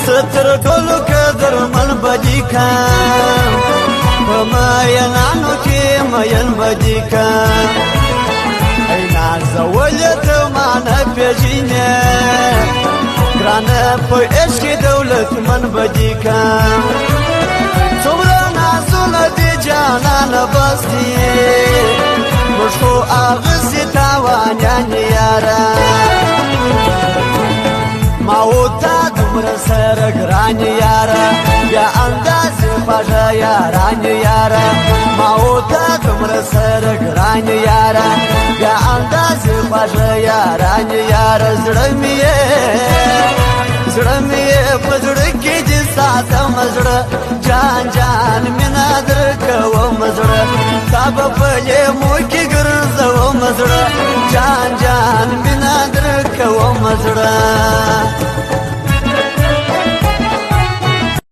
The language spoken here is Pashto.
ستر ټولو قدر من بدی کا په مینانو کې مین بدی کا ای نازولې ته ما نه پېژنې ګرانه په عشق دولت من بدی کا څومره نازونه دي جانان بس دي موږ خو اغسې تاوانیان یاره ما وتا دومره سره ګران یاره بیا اندازې خوږه یاران یاره ما وتا دومره سره ګران یاره بیا اندازې خوږه یاران یاره زړه مې په زړه کې چې ساتم زړه جان جان مینه درکوم زړه تا به په لیمو کې ګرځوم زړه جان جان مینه درکوم زړه